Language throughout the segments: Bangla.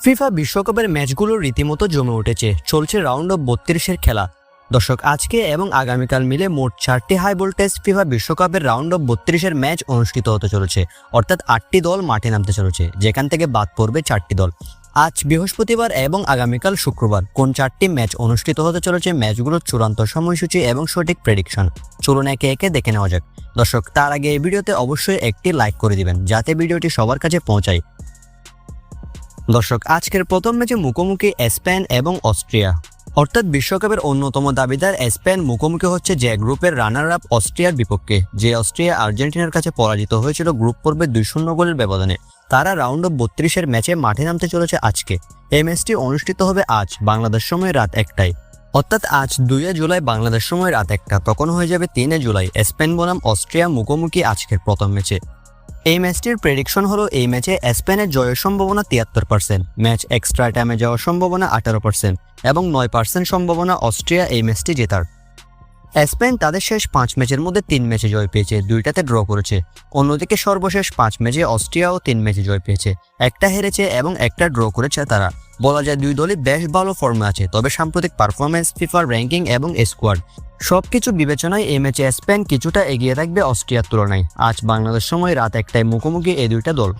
ফিফা বিশ্বকাপের ম্যাচগুলো রীতিমতো জমে উঠেছে, চলছে রাউন্ড অফ 32-এর খেলা। দর্শক, আজকে এবং আগামীকাল মিলে মোট 4টি হাই ভোল্টেজ ফিফা বিশ্বকাপের রাউন্ড অফ 32-এর ম্যাচ অনুষ্ঠিত হতে চলেছে, অর্থাৎ 8টি দল মাঠে নামতে চলেছে, যেখান থেকে বাদ পড়বে 4টি দল। আজ বৃহস্পতিবার এবং আগামীকাল শুক্রবার কোন 4টি ম্যাচ অনুষ্ঠিত হতে চলেছে, ম্যাচগুলোর চূড়ান্ত সময়সূচি এবং সঠিক প্রেডিকশন চলুন একে একে দেখে নেওয়া যাক। দর্শক, তার আগে এই ভিডিওতে অবশ্যই একটি লাইক করে দিবেন যাতে ভিডিওটি সবার কাছে পৌঁছায়। দর্শক, আজকের প্রথম ম্যাচে মুখোমুখি স্পেন এবং অস্ট্রিয়া, অর্থাৎ বিশ্বকাপের অন্যতম দাবিদার স্পেন মুখোমুখি হচ্ছে যে গ্রুপের রানার আপ অস্ট্রিয়ার বিপক্ষে, যে অস্ট্রিয়া আর্জেন্টিনার কাছে পরাজিত হয়েছিল গ্রুপ পর্বে 2-0 গোলের ব্যবধানে। তারা রাউন্ড অফ 32-এর ম্যাচে মাঠে নামতে চলেছে আজকে। এই ম্যাচটি অনুষ্ঠিত হবে আজ বাংলাদেশ সময় রাত 1টায়, অর্থাৎ আজ 2 জুলাই বাংলাদেশ সময় রাত 1টা, তখন হয়ে যাবে 3 জুলাই স্পেন বনাম অস্ট্রিয়া মুখোমুখি আজকের প্রথম ম্যাচে। এই ম্যাচটির প্রেডিকশন হলো এই ম্যাচে স্পেনের জয়ের সম্ভাবনা 73%, ম্যাচ এক্সট্রা টাইমে যাওয়ার সম্ভাবনা 18% এবং 9% সম্ভাবনা অস্ট্রিয়া এই ম্যাচটি জেতার। স্পেন তাদের শেষ 5 ম্যাচের মধ্যে 3 ম্যাচে জয় পেয়েছে, 2টাতে ড্র করেছে। অন্যদিকে সর্বশেষ 5 ম্যাচে অস্ট্রিয়াও 3 ম্যাচে জয় পেয়েছে, 1টা হেরেছে এবং 1টা ড্র করেছে তারা। বলা যায় দুই দলই বেশ ভালো ফর্মে আছে, তবে সাম্প্রতিক পারফরমেন্স, ফিফার র্যাঙ্কিং এবং স্কোয়াড সবকিছু বিবেচনায় এই ম্যাচে স্পেন কিছুটা এগিয়ে থাকবে অস্ট্রিয়ার তুলনায়। আজ বাংলাদেশ সময় রাত 1টায় মুখোমুখি এই দুইটা দল।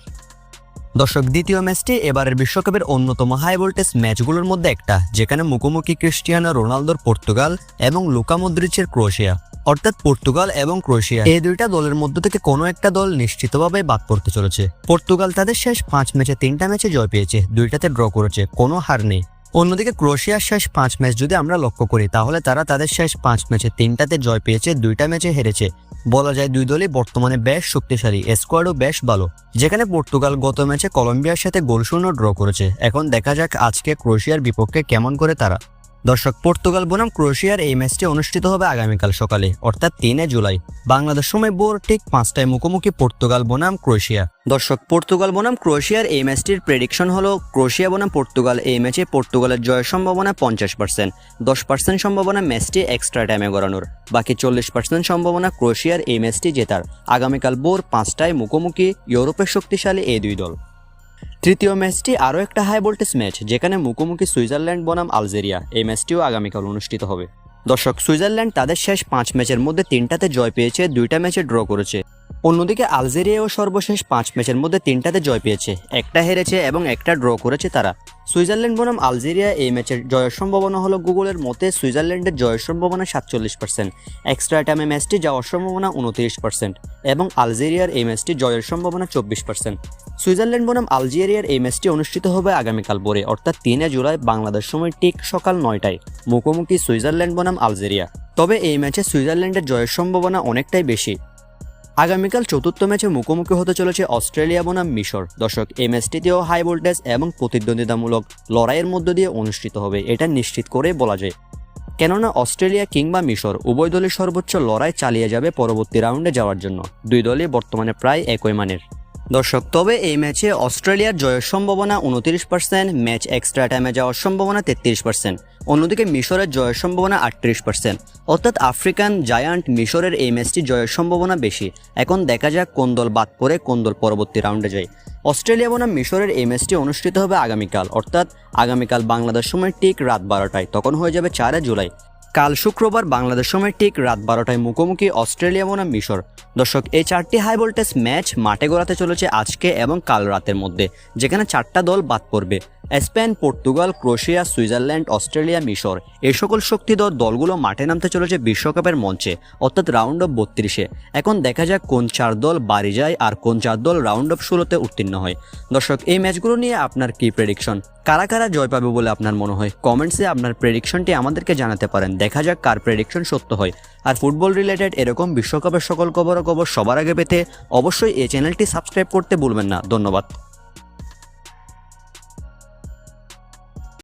দর্শক, দ্বিতীয় ম্যাচটি এবারের বিশ্বকাপের অন্যতম হাই ভোল্টেজ ম্যাচগুলোর মধ্যে একটা, যেখানে মুখোমুখি ক্রিস্টিয়ানো রোনালদোর পর্তুগাল এবং লুকা মদ্রিচের ক্রোয়েশিয়া, অর্থাৎ পর্তুগাল এবং ক্রোয়েশিয়া এই দুইটা দলের মধ্য থেকে কোনো একটা দল নিশ্চিতভাবে বাদ পড়তে চলেছে। পর্তুগাল তাদের শেষ 5 ম্যাচে 3টা ম্যাচে জয় পেয়েছে, 2টাতে ড্র করেছে, কোনো হার নেই। অন্যদিকে ক্রোয়েশিয়ার শেষ 5 ম্যাচ যদি আমরা লক্ষ্য করি, তাহলে তারা তাদের শেষ 5 ম্যাচে 3টাতে জয় পেয়েছে, 2টা ম্যাচে হেরেছে। বলা যায় দুই দলই বর্তমানে বেশ শক্তিশালী, স্কোয়াডও বেশ ভালো। যেখানে পর্তুগাল গত ম্যাচে কলম্বিয়ার সাথে 0-0 ড্র করেছে। এখন দেখা যাক আজকে ক্রোয়েশিয়ার বিপক্ষে কেমন করে তারা। দর্শক, পর্তুগাল বনাম ক্রোয়েশিয়ার এই ম্যাচটি অনুষ্ঠিত হবে আগামীকাল সকালে, অর্থাৎ 3 জুলাই বাংলাদেশ সময় ভোর ঠিক 5টায় মুখোমুখি পর্তুগাল বনাম ক্রোয়েশিয়া। দর্শক, পর্তুগাল বনাম ক্রোয়েশিয়ার এই ম্যাচটির প্রেডিকশন হলো ক্রোয়েশিয়া বনাম পর্তুগাল এই ম্যাচে পর্তুগালের জয়ের সম্ভাবনা 50%, 10% সম্ভাবনা ম্যাচটি এক্সট্রা টাইমে গড়ানোর, বাকি 40% সম্ভাবনা ক্রোয়েশিয়ার এই ম্যাচটি জেতার। আগামীকাল ভোর 5টায় মুখোমুখি ইউরোপের শক্তিশালী এই দুই দল। তৃতীয় ম্যাচটি আরও একটা হাই ভোল্টেজ ম্যাচ, যেখানে মুখোমুখি সুইজারল্যান্ড বনাম আলজেরিয়া। এই ম্যাচটিও আগামীকাল অনুষ্ঠিত হবে। দর্শক, সুইজারল্যান্ড তাদের শেষ 5 ম্যাচের মধ্যে 3টাতে জয় পেয়েছে, 2টা ম্যাচে ড্র করেছে। অন্যদিকে আলজেরিয়াও সর্বশেষ 5 ম্যাচের মধ্যে 3টাতে জয় পেয়েছে, 1টা হেরেছে এবং 1টা ড্র করেছে তারা। সুইজারল্যান্ড বনাম আলজেরিয়া এই ম্যাচের জয়ের সম্ভাবনা হলো গুগলের মতে সুইজারল্যান্ডের জয়ের সম্ভাবনা 47%, এক্সট্রা টাইমে ম্যাচটি যাওয়ার সম্ভাবনা 29% এবং আলজেরিয়ার এই ম্যাচটি জয়ের সম্ভাবনা 24%। সুইজারল্যান্ড বনাম আলজেরিয়ার এই ম্যাচটি অনুষ্ঠিত হবে আগামীকাল ভোরে, অর্থাৎ 3 জুলাই বাংলাদেশ সময় ঠিক সকাল 9টায় মুখোমুখি সুইজারল্যান্ড বনাম আলজেরিয়া। তবে এই ম্যাচে সুইজারল্যান্ডের জয়ের সম্ভাবনা অনেকটাই বেশি। আগামীকাল চতুর্থ ম্যাচে মুখোমুখি হতে চলেছে অস্ট্রেলিয়া বনাম মিশর। দর্শক, এই ম্যাচটিতেও হাই ভোল্টেজ এবং প্রতিদ্বন্দ্বিতামূলক লড়াইয়ের মধ্য দিয়ে অনুষ্ঠিত হবে, এটা নিশ্চিত করে বলা যায়। কেননা অস্ট্রেলিয়া কিংবা মিশর উভয় দলই সর্বোচ্চ লড়াই চালিয়ে যাবে পরবর্তী রাউন্ডে যাওয়ার জন্য। দুই দলই বর্তমানে প্রায় একই মানের। দর্শক, তবে এই ম্যাচে অস্ট্রেলিয়ার জয়ের সম্ভাবনা 29%, ম্যাচ এক্সট্রা টাইমে যাওয়ার সম্ভাবনা 33%। অন্যদিকে মিশরের জয়ের সম্ভাবনা 38%, অর্থাৎ আফ্রিকান জায়ান্ট মিশরের এই ম্যাচটি জয়ের সম্ভাবনা বেশি। এখন দেখা যাক কোন দল বাদ পড়ে, কোন দল পরবর্তী রাউন্ডে যায়। অস্ট্রেলিয়া বনাম মিশরের এই ম্যাচটি অনুষ্ঠিত হবে আগামীকাল, অর্থাৎ আগামীকাল বাংলাদেশ সময় ঠিক রাত 12টায়, তখন হয়ে যাবে 4 জুলাই। কাল শুক্রবার বাংলাদেশ সময় ঠিক রাত 12টায় মুখোমুখি অস্ট্রেলিয়া বনাম মিশর। দর্শক, এই 4টি হাই ভোল্টেজ ম্যাচ মাঠে গড়াতে চলেছে আজকে এবং কাল রাতের মধ্যে, যেখানে 4টা দল বাদ পড়বে। Spain, Portugal, Croatia, Switzerland, Australia, মিশর এই সকল শক্তিধর দলগুলো মাঠে নামতে চলেছে বিশ্বকাপের মঞ্চে, অর্থাৎ রাউন্ড অফ 32-এ। এখন দেখা যাক কোন 4 দল বাড়ি যায় আর কোন 4 দল রাউন্ড অফ 16-তে উত্তীর্ণ হয়। দর্শক, এই ম্যাচগুলো নিয়ে আপনার কি প্রেডিকশন? কারা কারা জয় পাবে বলে আপনার মনে হয়? কমেন্টসে আপনার প্রেডিকশনটি আমাদেরকে জানাতে পারেন, দেখা যাক কার প্রেডিকশন সত্য হয়। আর ফুটবল রিলেটেড এরকম বিশ্বকাপের সকল খবর সবার আগে পেতে অবশ্যই এই চ্যানেলটি সাবস্ক্রাইব করতে ভুলবেন না। ধন্যবাদ।